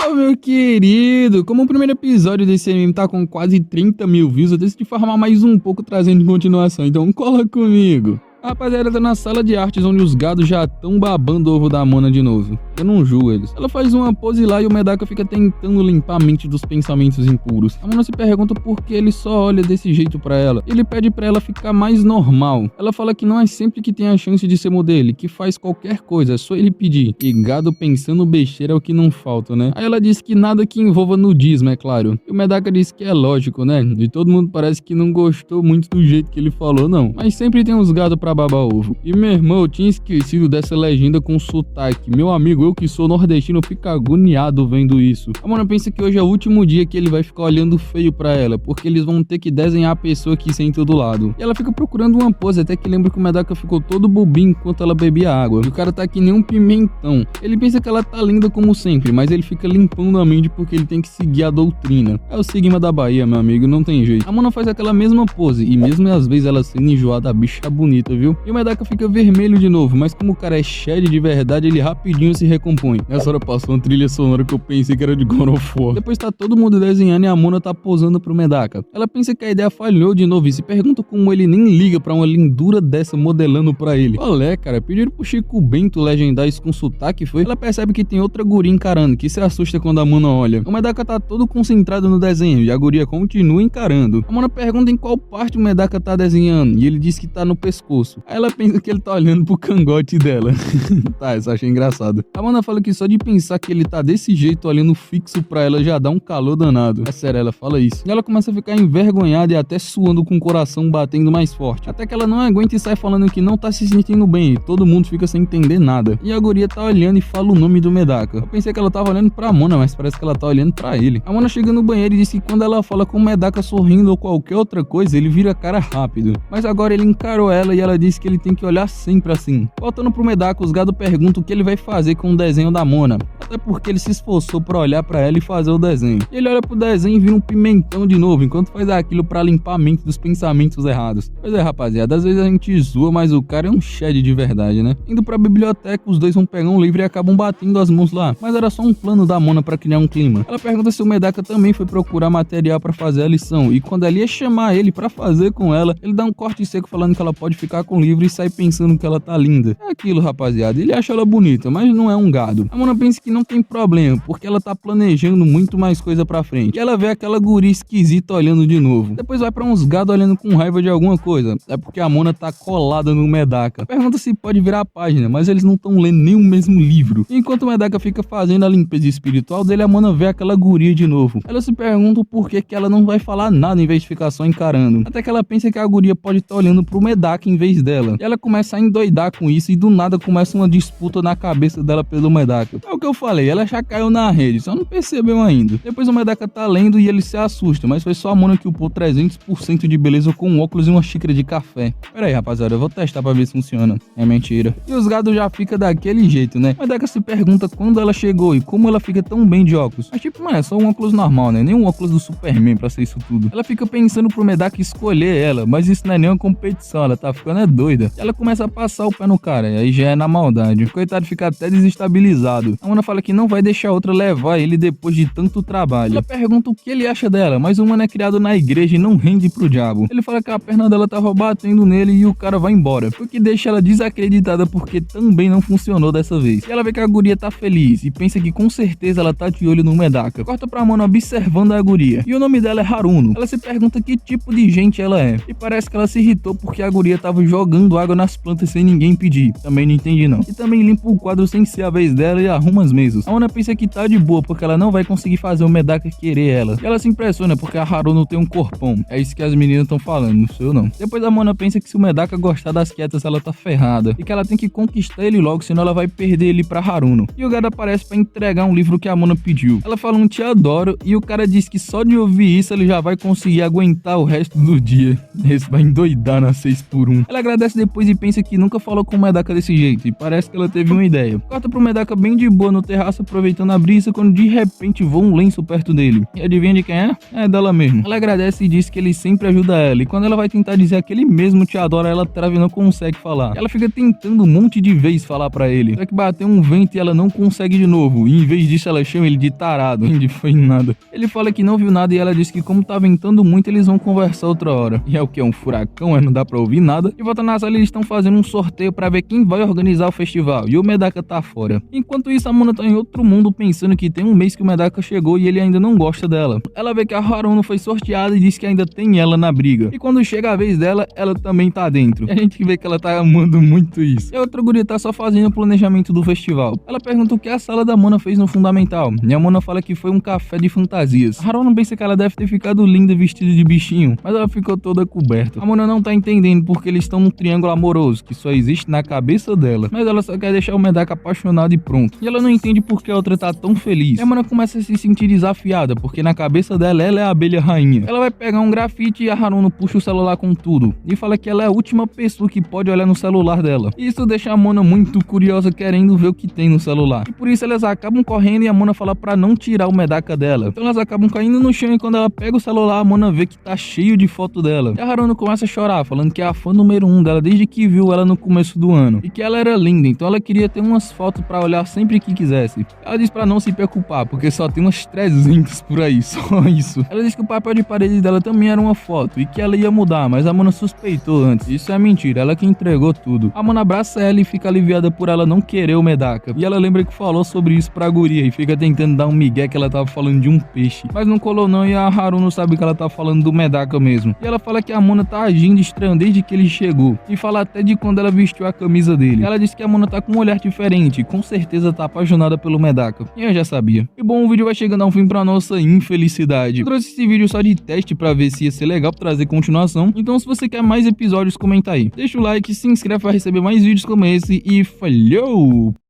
Ô meu querido, como o primeiro episódio desse anime tá com quase 30 mil views, eu decidi farmar mais um pouco trazendo em continuação, então cola comigo. A rapaziada tá na sala de artes onde os gados já tão babando o ovo da Mona de novo. Eu não julgo eles. Ela faz uma pose lá e o Medaka fica tentando limpar a mente dos pensamentos impuros. A Mona se pergunta por que ele só olha desse jeito pra ela. Ele pede pra ela ficar mais normal. Ela fala que não é sempre que tem a chance de ser modelo, que faz qualquer coisa, é só ele pedir. E gado pensando besteira é o que não falta, né? Aí ela diz que nada que envolva nudismo, é claro. E o Medaka diz que é lógico, né? E todo mundo parece que não gostou muito do jeito que ele falou, não. Mas sempre tem uns gados pra babar ovo. E meu irmão, eu tinha esquecido dessa legenda com sotaque. Meu amigo, eu que sou nordestino, fico agoniado vendo isso. A Mona pensa que hoje é o último dia que ele vai ficar olhando feio pra ela, porque eles vão ter que desenhar a pessoa que senta do lado. E ela fica procurando uma pose, até que lembra que o Medaka ficou todo bobinho enquanto ela bebia água. E o cara tá que nem um pimentão. Ele pensa que ela tá linda como sempre, mas ele fica limpando a mente porque ele tem que seguir a doutrina. É o Sigma da Bahia, meu amigo, não tem jeito. A Mona faz aquela mesma pose, e mesmo às vezes ela sendo enjoada, a bicha é bonita, viu? E o Medaka fica vermelho de novo, mas como o cara é Shed de verdade, ele rapidinho se recompõe. Nessa hora passou uma trilha sonora que eu pensei que era de God of War. Depois tá todo mundo desenhando e a Mona tá posando pro Medaka. Ela pensa que a ideia falhou de novo e se pergunta como ele nem liga pra uma lindura dessa modelando pra ele. Olé, cara, pediram pro Chico Bento legendar isso com sotaque, foi? Ela percebe que tem outra guria encarando, que se assusta quando a Mona olha. O Medaka tá todo concentrado no desenho e a guria continua encarando. A Mona pergunta em qual parte o Medaka tá desenhando e ele diz que tá no pescoço. Aí ela pensa que ele tá olhando pro cangote dela. Tá, isso eu achei engraçado. A Mona fala que só de pensar que ele tá desse jeito olhando fixo pra ela já dá um calor danado. É sério, ela fala isso. E ela começa a ficar envergonhada e até suando com o coração batendo mais forte. Até que ela não aguenta e sai falando que não tá se sentindo bem e todo mundo fica sem entender nada. E a guria tá olhando e fala o nome do Medaka. Eu pensei que ela tava olhando pra Mona, mas parece que ela tá olhando pra ele. A Mona chega no banheiro e diz que quando ela fala com o Medaka sorrindo ou qualquer outra coisa, ele vira a cara rápido. Mas agora ele encarou ela e ela diz que ele tem que olhar sempre assim. Voltando pro Medaka, os gados perguntam o que ele vai fazer com o desenho da Mona. Até porque ele se esforçou pra olhar pra ela e fazer o desenho. E ele olha pro desenho e vira um pimentão de novo, enquanto faz aquilo pra limpar a mente dos pensamentos errados. Pois é, rapaziada, às vezes a gente zoa, mas o cara é um Shed de verdade, né? Indo pra biblioteca, os dois vão pegar um livro e acabam batendo as mãos lá. Mas era só um plano da Mona pra criar um clima. Ela pergunta se o Medaka também foi procurar material pra fazer a lição. E quando ela ia chamar ele pra fazer com ela, ele dá um corte seco falando que ela pode ficar com o livro e sai pensando que ela tá linda. É aquilo, rapaziada. Ele acha ela bonita, mas não é um gado. A Mona pensa que não tem problema, porque ela tá planejando muito mais coisa pra frente. E ela vê aquela guria esquisita olhando de novo. Depois vai pra uns gados olhando com raiva de alguma coisa. É porque a Mona tá colada no Medaka. Pergunta se pode virar a página, mas eles não estão lendo nem o mesmo livro. E enquanto o Medaka fica fazendo a limpeza espiritual dele, a Mona vê aquela guria de novo. Ela se pergunta por que ela não vai falar nada em vez de ficar só encarando. Até que ela pensa que a guria pode estar olhando pro Medaka em vez dela. E ela começa a endoidar com isso e do nada começa uma disputa na cabeça dela pelo Medaka. É o que eu falei, ela já caiu na rede, só não percebeu ainda. Depois o Medaka tá lendo e ele se assusta, mas foi só a Mona que upou 300% de beleza com um óculos e uma xícara de café. Pera aí, rapaziada, eu vou testar pra ver se funciona. É mentira. E os gados já ficam daquele jeito, né? O Medaka se pergunta quando ela chegou e como ela fica tão bem de óculos. Mas tipo, mano, é só um óculos normal, né? Nem um óculos do Superman pra ser isso tudo. Ela fica pensando pro Medaka escolher ela, mas isso não é nem uma competição, ela tá ficando doida. E ela começa a passar o pé no cara, e aí já é na maldade. O coitado fica até desestabilizado. A Mona fala que não vai deixar a outra levar ele depois de tanto trabalho. Ela pergunta o que ele acha dela, mas o mano é criado na igreja e não rende pro diabo. Ele fala que a perna dela tava batendo nele e o cara vai embora, o que deixa ela desacreditada porque também não funcionou dessa vez. E ela vê que a guria tá feliz e pensa que com certeza ela tá de olho no Medaka. Corta pra Mona observando a guria. E o nome dela é Haruno. Ela se pergunta que tipo de gente ela é. E parece que ela se irritou porque a guria tava jogando água nas plantas sem ninguém pedir. Também não entendi não. E também limpa o quadro sem ser a vez dela e arruma as mesas. A Mona pensa que tá de boa porque ela não vai conseguir fazer o Medaka querer ela. E ela se impressiona porque a Haruno tem um corpão. É isso que as meninas estão falando, não sou eu não. Depois a Mona pensa que se o Medaka gostar das quietas ela tá ferrada. E que ela tem que conquistar ele logo, senão ela vai perder ele pra Haruno. E o gado aparece pra entregar um livro que a Mona pediu. Ela fala te adoro e o cara diz que só de ouvir isso ele já vai conseguir aguentar o resto do dia. Esse vai endoidar na 6x1. Ela agradece depois e pensa que nunca falou com o Medaka desse jeito, e parece que ela teve uma ideia. Corta pro Medaka bem de boa no terraço, aproveitando a brisa, quando de repente voa um lenço perto dele. E adivinha de quem é? É dela mesmo. Ela agradece e diz que ele sempre ajuda ela, e quando ela vai tentar dizer que ele mesmo te adora, ela trava e não consegue falar. Ela fica tentando um monte de vezes falar pra ele, só que bateu um vento e ela não consegue de novo, e em vez disso ela chama ele de tarado. Não foi nada. Ele fala que não viu nada e ela diz que como tá ventando muito, eles vão conversar outra hora. E é o que? É um furacão, não dá pra ouvir nada. De volta na sala, eles estão fazendo um sorteio pra ver quem vai organizar o festival, e o Medaka tá fora. Enquanto isso, a Mona tá em outro mundo pensando que tem um mês que o Medaka chegou e ele ainda não gosta dela. Ela vê que a Haruno foi sorteada e diz que ainda tem ela na briga. E quando chega a vez dela, ela também tá dentro. E a gente vê que ela tá amando muito isso. E a outra guria tá só fazendo o planejamento do festival. Ela pergunta o que a sala da Mona fez no fundamental, e a Mona fala que foi um café de fantasias. A Haruno pensa que ela deve ter ficado linda vestida de bichinho, mas ela ficou toda coberta. A Mona não tá entendendo porque eles estão num triângulo amoroso que só existe na cabeça dela, mas ela só quer deixar o Medaka apaixonado e pronto. E ela não entende porque a outra tá tão feliz. E a Mona começa a se sentir desafiada, porque na cabeça dela, ela é a abelha rainha. Ela vai pegar um grafite e a Haruno puxa o celular com tudo e fala que ela é a última pessoa que pode olhar no celular dela. Isso deixa a Mona muito curiosa, querendo ver o que tem no celular. E por isso elas acabam correndo e a Mona fala pra não tirar o Medaka dela. Então elas acabam caindo no chão e quando ela pega o celular, a Mona vê que tá cheio de foto dela. E a Haruno começa a chorar, falando que é a fã número 1 dela desde que viu ela no começo do ano. E que ela era linda, então ela queria ter umas fotos pra olhar sempre que quisesse. Ela diz pra não se preocupar, porque só tem umas 300 por aí, só isso. Ela diz que o papel de parede dela também era uma foto e que ela ia mudar, mas a Mona suspeitou antes. Isso é mentira, ela que entregou tudo. A Mona abraça ela e fica aliviada por ela não querer o Medaka. E ela lembra que falou sobre isso pra guria e fica tentando dar um migué que ela tava falando de um peixe. Mas não colou não e a Haruno sabe que ela tá falando do Medaka mesmo. E ela fala que a Mona tá agindo estranho desde que ele chegou. E fala até de quando ela vestiu a camisa dele. E ela diz que a Mona tá com um olhar diferente e com certeza tá apaixonada pelo Medaka. E eu já sabia. E bom, o vídeo vai chegando ao fim pra nossa infelicidade. Eu trouxe esse vídeo só de teste pra ver se ia ser legal pra trazer continuação. Então se você quer mais episódios, comenta aí. Deixa o like, se inscreve pra receber mais vídeos como esse e falhou!